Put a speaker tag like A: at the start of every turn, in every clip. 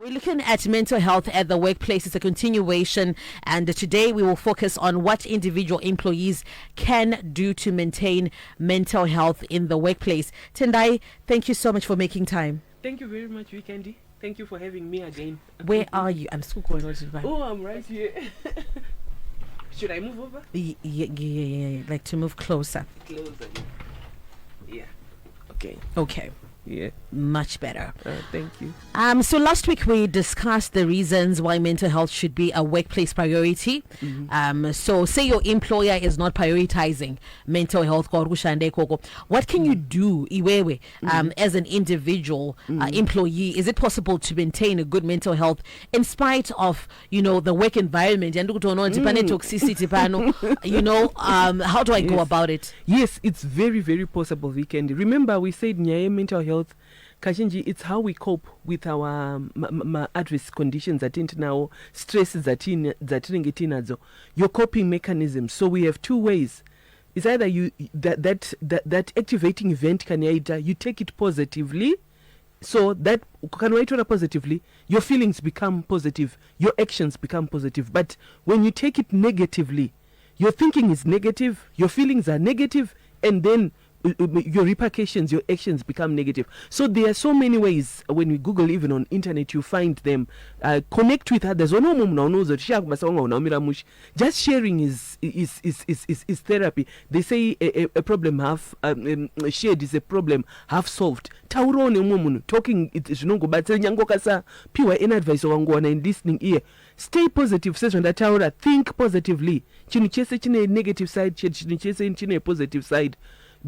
A: We're looking at mental health at the workplace. It's a continuation, and today we will focus on what individual employees can do to maintain mental health in the workplace. Tendai, thank you so much for making time.
B: Thank you very much, Weekendy. Thank you for having me again.
A: Where are you? I'm still going on.
B: Oh, I'm right here. Should I move over?
A: Yeah. Like to move closer.
B: Closer. Yeah. Okay.
A: Okay.
B: Yeah.
A: Much better.
B: Thank you.
A: So last week we discussed the reasons why mental health should be a workplace priority. So say your employer is not prioritizing mental health, what can you do as an individual employee? Is it possible to maintain a good mental health in spite of the work environment and toxicity? How do I go about it?
B: Yes, it's very, very possible, Weekendy. Remember, we said mental health Kashinji, it's how we cope with our at-risk conditions that now stresses that your coping mechanisms. So we have two ways. It's either that activating event you take it positively, so that can write on positively, your feelings become positive, your actions become positive. But when you take it negatively, your thinking is negative, your feelings are negative, and then your repercussions, your actions become negative. So there are so many ways. When we Google, even on internet, you find them. Connect with others. Just sharing is therapy. They say a problem half shared is a problem half solved. Talking it is no go, but pure in advice and listening ear. Stay positive. Think positively. Negative side. Positive side.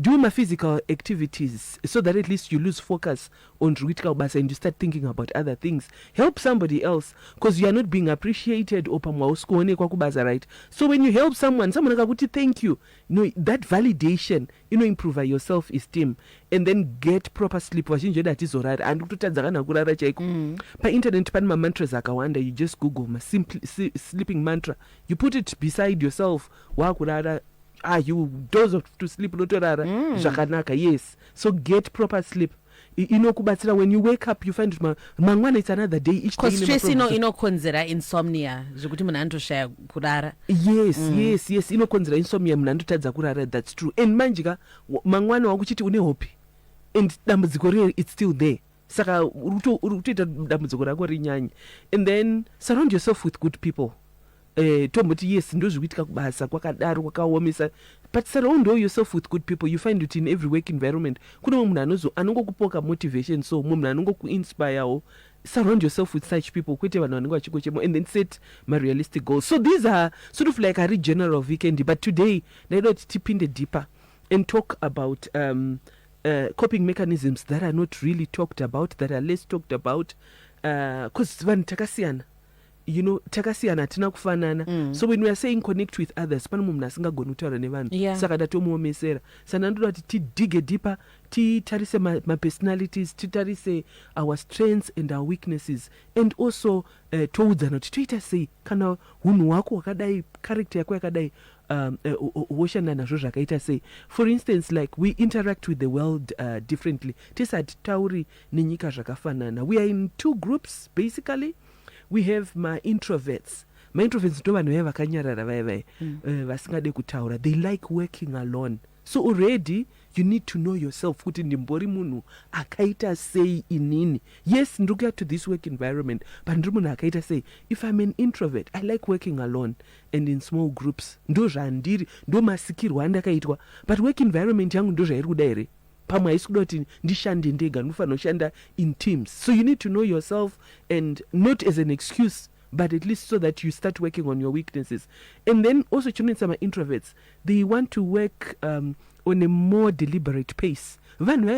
B: Do my physical activities so that at least you lose focus on Ruitka and you start thinking about other things. Help somebody else because you are not being appreciated. Right? So when you help someone thank you. That validation, improve your self-esteem and then get proper sleep. That is alright. And by internet, my mantras you just Google my simple sleeping mantra. You put it beside yourself. You doze off to sleep yes. So get proper sleep. When you wake up you find mangwana it's another day each day.
A: Because stress consider insomnia. Yes,
B: consider insomnia that's true. And manjika mangwana wakuchiti une hope. And dambudziko it's still there. And then surround yourself with good people. Yes, but surround yourself with good people. You find it in every work environment. Motivation, so inspire. Surround yourself with such people and then set my realistic goals. So these are sort of like a general Weekendy, but today they don't tip in the deeper and talk about coping mechanisms that are not really talked about, that are less talked about, because takasiana. Takasiyana tina kufanana. So when we are saying connect with others, ti dig deeper, ti tarise my personalities, ti tarise our strengths and our weaknesses, and also towards not Twitter say kana hunu wako wakadai character yako yakadai woshana na joja kaita say. For instance, like we interact with the world differently. Tisad tauri ninyika jakafanana. We are in two groups basically. We have my introverts. My introverts don't have a they like working alone. So already you need to know yourself. Akaita say inini. Yes, nduga to this work environment. But akaita say, if I'm an introvert, I like working alone and in small groups. But work environment yangu in teams. So you need to know yourself, and not as an excuse, but at least so that you start working on your weaknesses. And then also some introverts, they want to work on a more deliberate pace. Naturally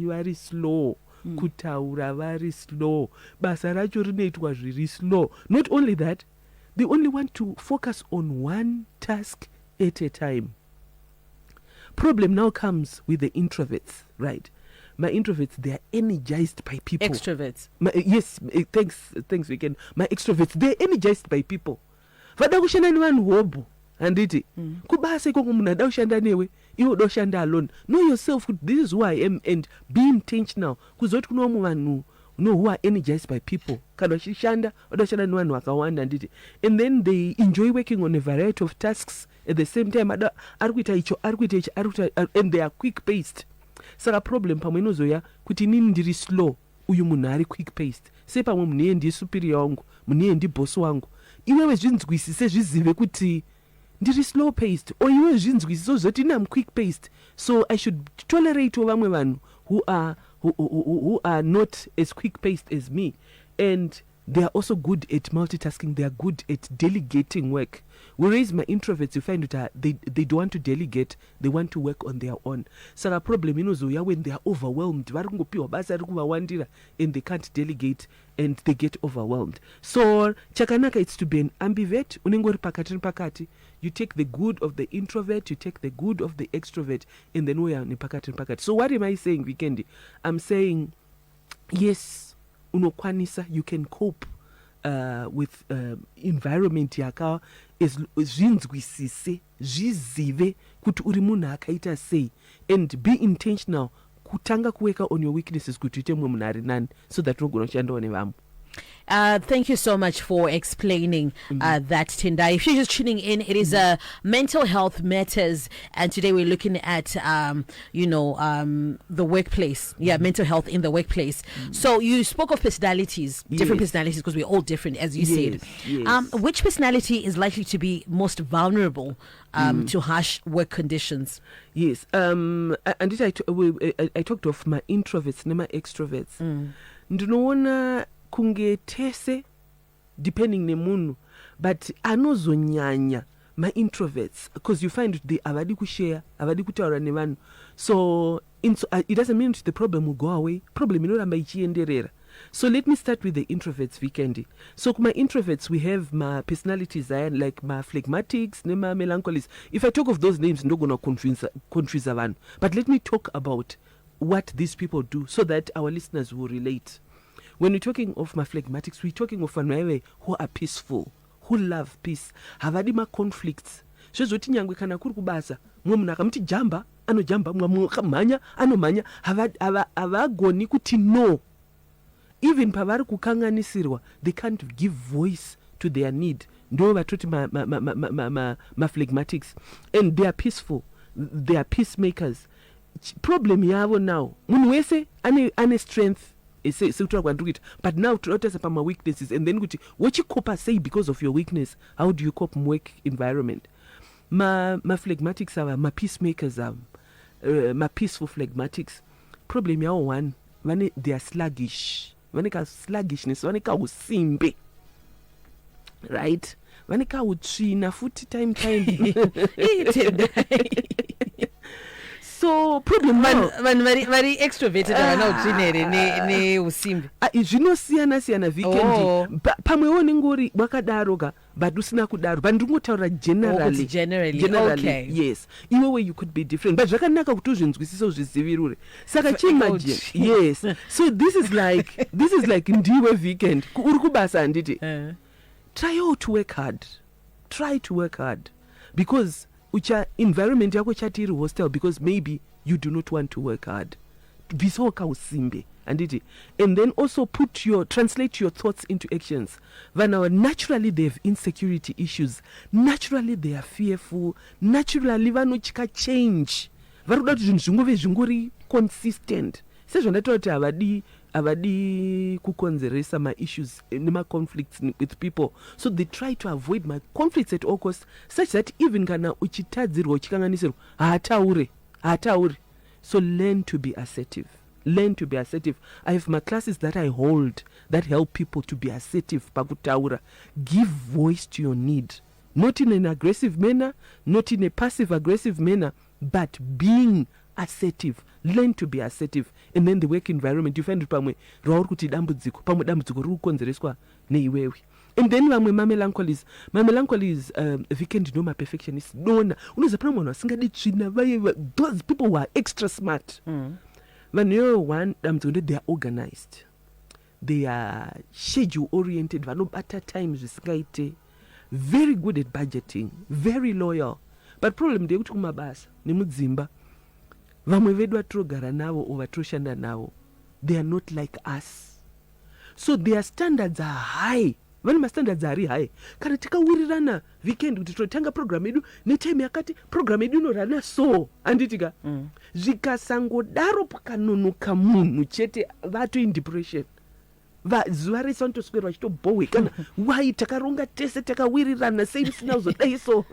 B: very slow. Kutaura very slow. Basaracho was really slow. Not only that, they only want to focus on one task at a time. Problem now comes with the introverts, right? My introverts, they are energized by people.
A: Extroverts.
B: Yes, thanks, Weekend. My extroverts, they're energized by people. And it kubase ko muna daushanda newe iwo doshanda alone. Know yourself. This is who I am, and be intentional. Kuzoti kuno vanhu who are energized by people kana vachishanda vadashanda nevanhu vakawanda nditi, and then they enjoy working on a variety of tasks at the same time ari kuita icho and they are quick paced. Saka problem pamwe inozoya kuti inini ndiri slow, uyu munhu ari quick paced. Se pamwe munhu ndi superior wangu, munhu ndi boss wangu, iwewe zvinzwisise zvizive kuti ndiri slow paced, or iwe zvinzwisise zoti I'm quick paced, so I should tolerate vamwe vanhu who are not as quick paced as me, and they are also good at multitasking. They are good at delegating work. Whereas my introverts, you find that they don't want to delegate, they want to work on their own. So the problem inozoya when they are overwhelmed, and they can't delegate and they get overwhelmed. So chakanaka, it's to be an ambivert. Unengori pakati pakati. You take the good of the introvert, you take the good of the extrovert, and then we are ni pakati pakati. So what am I saying, Vikendi? I'm saying yes, unokwanisa, you can cope with environment yaka zvinzwisise zvizive kuti uri munhu akaita sei, and be intentional kutanga kuweka on your weaknesses kuti uite mumwe munhu ari nani, so that unogona kushandawo nevamwe.
A: Thank you so much for explaining that, Tendai. If you're just tuning in, it is Mental Health Matters, and today we're looking at the workplace. Mental health in the workplace. So you spoke of personalities, different personalities, because we're all different, as you said.
B: Yes.
A: Which personality is likely to be most vulnerable to harsh work conditions?
B: Yes. And I talked of my introverts and my extroverts. Ndinoona kunge tese depending nemunhu, but anozonyanya my introverts, because you find they avadi kushare, avadi kutaura nevanhu. So it doesn't mean the problem will go away. Problem inoramba ichienderera. So let me start with the introverts, Vikendi. So my introverts, we have my personalities like my phlegmatics, my melancholies. If I talk of those names, I'm not going to confuse one. But let me talk about what these people do so that our listeners will relate. When we're talking of my phlegmatics, we're talking of vanhu who are peaceful, who love peace, havadi ma conflicts. Zvozoti nyangwe kana kuri kubasa, mumwe munhu akamuti jamba, anojamba, mumwe akamhanya, anomhanya, havagoni kuti no. Even pavari kukanganisirwa, they can't give voice to their need. Ndo vatoti ma phlegmatics, and they are peaceful, they are peacemakers. Problem yavo now, munhu wese ane strength. But now to my weaknesses, and then what you cope say because of your weakness, how do you cope in work environment? My phlegmatics are my peacemakers are my peaceful phlegmatics. Problem ya one when they are sluggish. When they are sluggishness, when they are usimbe. Right? When they are uchina futi time. So problem
A: man very extroverted ne usimbi
B: zvinosiyana Vikendi. Pamwewo nengori wakadaroga but usina kudaro, but ndingotaura generally.
A: Okay.
B: Yes, iwewe you could be different, but zvakanaka kuti uzvinzwisise uzvizivirure. Saka chimagine. Yes. So this is like ndiwe Vikendi uri kubasa handiti. Try to work hard because ucha environment yako chati iri hostile, because maybe you do not want to work hard. Bisoka usimbe anditi. And then also translate your thoughts into actions. Vana naturally they have insecurity issues. Naturally they are fearful. Naturally vanochika change. Varuda kuti zvinhu zvingori consistent. Sezvo ndatoti avadi kukonzeresa my issues my conflicts with people, so they try to avoid my conflicts at all costs, such that even kana uchitadzirwa uchikanganisirwa haatauri. So learn to be assertive. I have my classes that I hold that help people to be assertive pakutaura. Give voice to your need, not in an aggressive manner, not in a passive aggressive manner, but being assertive. Learn to be assertive. And then the work environment, you find pamwe rauri kuti dambudziko riri kukonzereswa neiwewe. And then vamwe my melancholies Vikendi no my perfectionist nona unoza pana munhu asingadi tsvina those people who are extra smart. Vanhu one dambudziko they are organized, they are schedule oriented, vanobata time zvisingaite, very good at budgeting, very loyal. But problem ndeyekuti kumabasa nemudzimba vamwe vedu vatirogara navo or vatiroshanda navo, they are not like us. so their standards are high. Vane mastandards are high. Kana tikawirirana weekend kuti totanga program edu netime yakati program edu inorana so anditika zvikasangodaro pakanonoka munhu chete vato in depression zuva rese vanotoswera vachitobhohwe kana wai takaronga tese takawirirana sei musina kuzodai so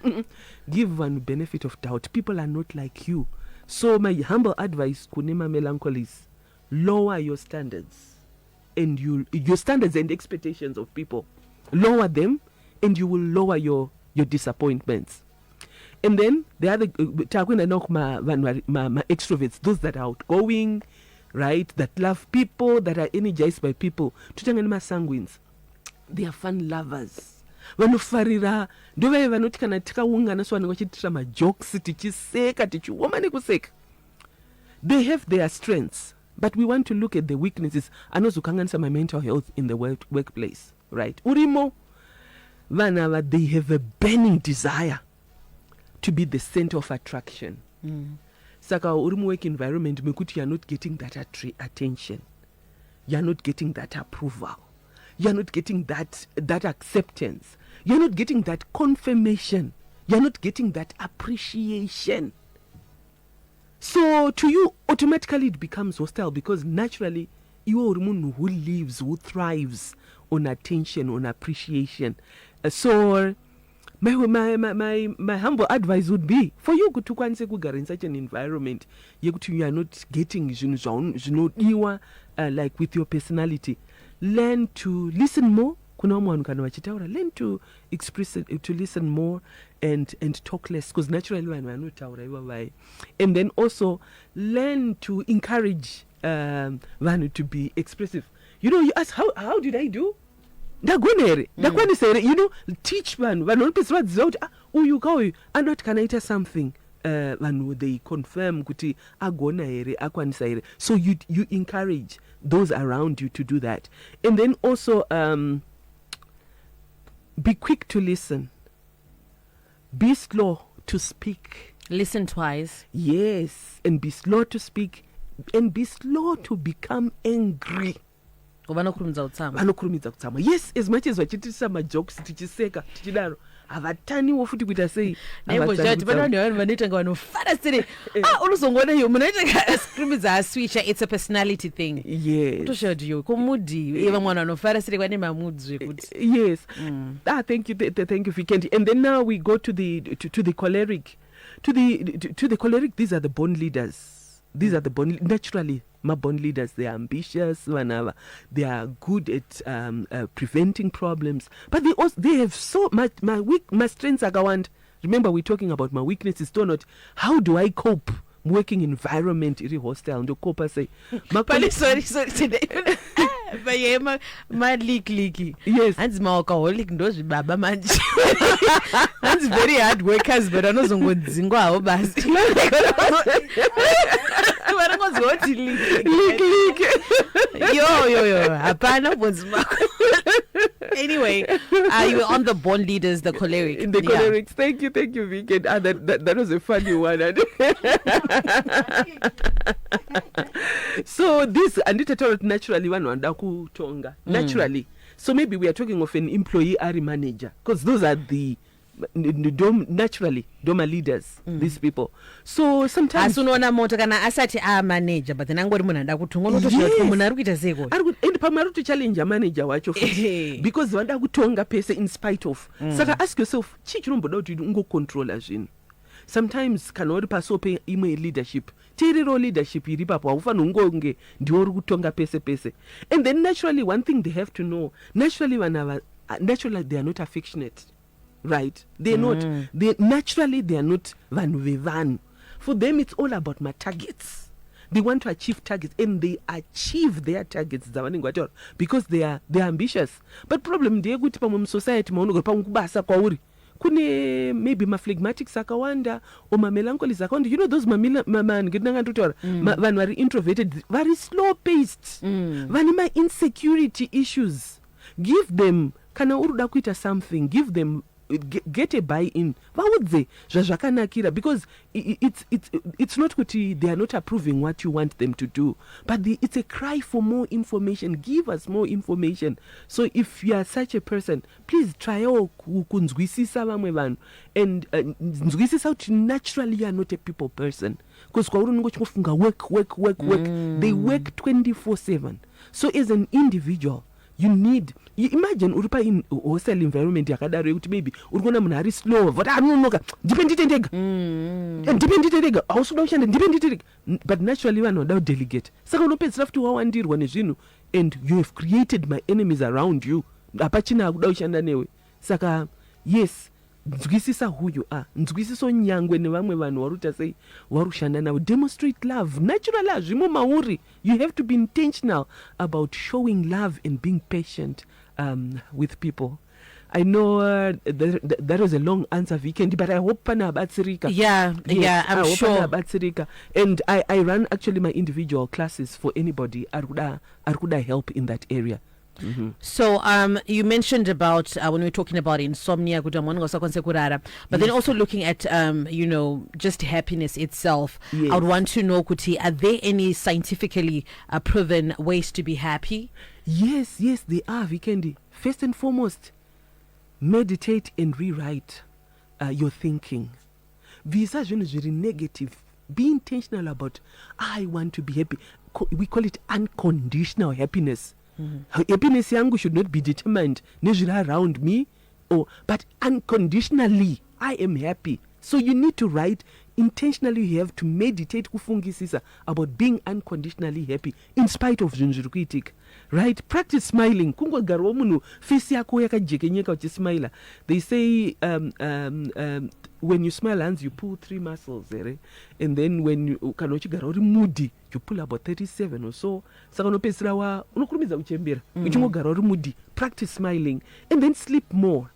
B: give vanhu benefit of doubt. People are not like you. So my humble advice kune mamelancholies, lower your standards and your standards and expectations of people, lower them and you will lower your disappointments. And then the other my extroverts, those that are outgoing, right, that love people, that are energized by people, tutangani sanguines, they are fun lovers. Vanofarira ndove vanoti kana tikaungana so vanenge vachitira majokes tichiseka tichioma nekuseka. They have their strengths, but we want to look at the weaknesses anozokanganisa my mental health in the workplace, right? Urimo vanava, they have a burning desire to be the center of attraction. Saka urimo work environment mekuti you are not getting that attention, you are not getting that approval, you are not getting that acceptance, you are not getting that confirmation, you are not getting that appreciation. So to you automatically it becomes hostile, because naturally you are someone who lives, who thrives on attention, on appreciation. So my humble advice would be for you to kwanise kugara in such an environment yekuti you are not getting zvinodiwa like with your personality. Learn to listen more. Kuna mwanhu kana vachitaura, learn to express it, to listen more and talk less, because naturally vanhu vanotaura ivo vai. And then also learn to encourage vanhu to be expressive. You know, you ask how did I do? Ndagona ndakwanisa here. You know, teach vanhu vanopesa vadziva kuti uyu kauyu anoti kana ita something vanhu they confirm kuti agona here, akwanisa here. So you encourage those around you to do that. And then also be quick to listen, be slow to speak,
A: listen twice.
B: Yes, and be slow to speak and be slow to become angry. Vanokurumidza kutsama. Yes, as much as vachitisa majokes tichiseka tichidaro havataniwo futi kuita sei.
A: It's a personality thing.
B: Yes.
A: Yes.
B: Yes. Thank you, Vikendi. And then now we go to the choleric. To the choleric, these are the born leaders. These are the naturally my born leaders. They are ambitious, whenever they are good at preventing problems, but they have so much. My strengths are gone. Remember, we're talking about my weaknesses. Do not. How do I cope? Working environment is hostile. And cope I say.
A: Sorry. My leaky.
B: Yes.
A: And my alcoholic knows baba man. That's very hard workers, but I know some good zingo bas. Yo. Apana was anyway, you were on the born leaders, the choleric.
B: The cholerics. Thank you, Vicky. That was a funny one. So this Anita told naturally one wandaku tonga. Naturally. So maybe we are talking of an employee area manager, because those are the naturally doma leaders, these people. So sometimes
A: asunoona moto kana asati manager, but then angori munhu anda kutonga notoshoka munhu ari kuita seko
B: and pamari to challenge a manager wacho because vanda kutonga pese in spite of. Saka ask yourself, chichinomboda kuti ungo controller zvinhu. Sometimes kana uri pasope imwe leadership tiriro leadership iri papo haufani ungonge ndiwo uri kutonga pese. And then naturally one thing they have to know, naturally they are not affectionate, right? They're not. They are not vanhu vevanhu. For them it's all about my targets. They want to achieve targets, and they achieve their targets because they are ambitious. But problem ndeyekuti pamwe society maunogora pamwe kubasa kwauri kune maybe phlegmatics akawanda or melancholies akawanda. You know those vanhu vari introverted, very slow paced, vane ma insecurity issues. Give them, kana uruda kuita something, give them get a buy-in vaudze zvazvakanakira, because it's not kuti they are not approving what you want them to do, but it's a cry for more information. Give us more information. So if you are such a person, please try kunzwisisa vamwe vanhu, and nzwisisa kuti naturally you are not a people person, because kwa uri ngochifunga work they work 24/7. So as an individual, you imagine uripa in hostile environment yakadaro yekuti maybe urikuona munhu ari slow but anonoka ndipenditendega ausuda kushanda ndipenditendega, but naturally vanhu vada kudelegate, saka unopedzisira futi wawandirwa nezvinhu, and you have created my enemies around you, hapachina akuda kushanda newe. Saka yes, nzwisisa who you are, nzwisiso nyangwe nevamwe vanhu waruta sei warushanda navo. Demonstrate love, natural love zvimo mauri. You have to be intentional about showing love and being patient with people. I know that was a long answer, Vikendi, but I hope pana batsirika.
A: Yeah, I'm sure.
B: Batsirika. And I run actually my individual classes for anybody aruda help in that area. Mm-hmm.
A: So you mentioned about when we were talking about insomnia, but then also looking at just happiness itself.
B: Yes.
A: I would want to know, Kuti, are there any scientifically proven ways to be happy?
B: Yes, they are, Vikendi. First and foremost, meditate and rewrite your thinking. Visa very negative. Be intentional about, I want to be happy. We call it unconditional happiness. Mm-hmm. Happiness yangu should not be determined nezviri around me, but unconditionally I am happy. So you need to write intentionally. You have to meditate kufungisisa about being unconditionally happy in spite of zvinhu zviri kuitika. Right? Practice smiling. Kungogarawo munhu face yako yakajekenyeka uchismila. They say when you smile hands you pull 3 muscles, and then when you kana uchigara uri moody you pull about 37 or so. Saka unopedzisira unokurumidza kuchembera uchingogara uri moody. Practice smiling and then sleep more.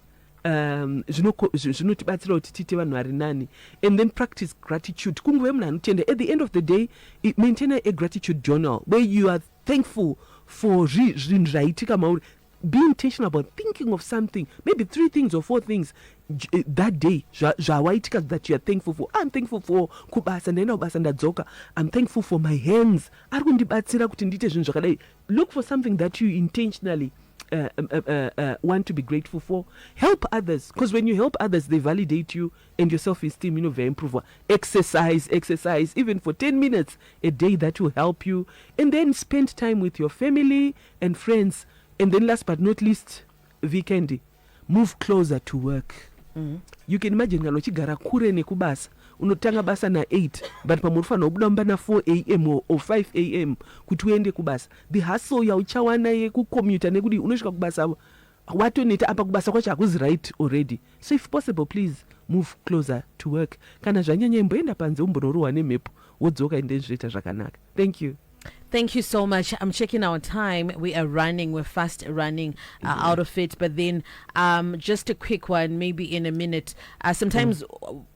B: Zvinotibatsira kuti tiite vanhu vari nani, and then practice gratitude. Kunguve munhu anotenda. At the end of the day, maintain a gratitude journal where you are thankful for zvinhu zvaitika mauri. Be intentional about thinking of something, maybe 3 things or 4 things that day zvawaitika that you are thankful for. I'm thankful for kubasa, ndaenda kubasa ndadzoka. I'm thankful for my hands, ari kundibatsira kuti ndiite zvinhu zvakadai. Look for something that you intentionally want to be grateful for. Help others, because when you help others they validate you and your self-esteem very improve. Exercise even for 10 minutes a day, that will help you. And then spend time with your family and friends. And then last but not least, Vikendi, move closer to work. Mm-hmm. You can imagine kana uchigara kure nekubasa, unotanga basa na 8 but pamurufana ubuda mbana 4 a.m. or 5 a.m. kuti uende kubasa. The hustle yauchawana yekucommute nekuti unosvika kubasa watoneta apa kubasa kwacho hakuzi right already. So if possible, please move closer to work. Kana zvanyanya imboenda panze umbonorohwa nemhepo wodzoka ende zvoita zvakanaka. Thank you.
A: Thank you so much. I'm checking our time. We're fast running out of it. But then just a quick one, maybe in a minute. Sometimes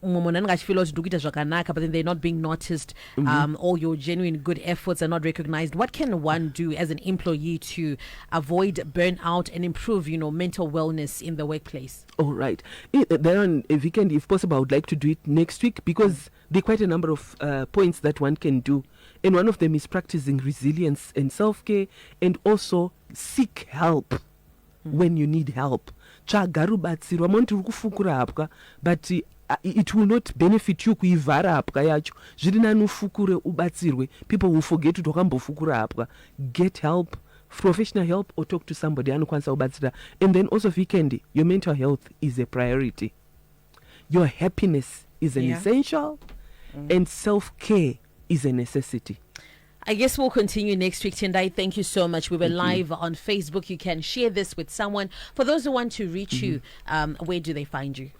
A: but then they're not being noticed. All your genuine good efforts are not recognized. What can one do as an employee to avoid burnout and improve, mental wellness in the workplace?
B: All right. Then on a weekend, if possible, I would like to do it next week, because there are quite a number of points that one can do. And one of them is practicing resilience and self-care, and also seek help when you need help. But it will not benefit you kuivhara hapwa yacho. Zviri nani ufukure ubatsirwe. People will forget to wakambofukura hapwa. Get help, professional help, or talk to somebody anokwanisa kubatsira. And then also Vikendi, your mental health is a priority. Your happiness is an essential, and self-care is a necessity.
A: I guess we'll continue next week. Tendai, thank you so much. We were live on Facebook. You can share this with someone. For those who want to reach you, where do they find you?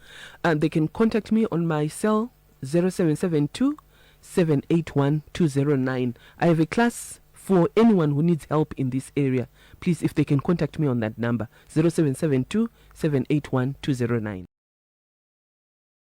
B: They can contact me on my cell 0772 781 209. I have a class for anyone who needs help in this area. Please, if they can contact me on that number 0772 781 209.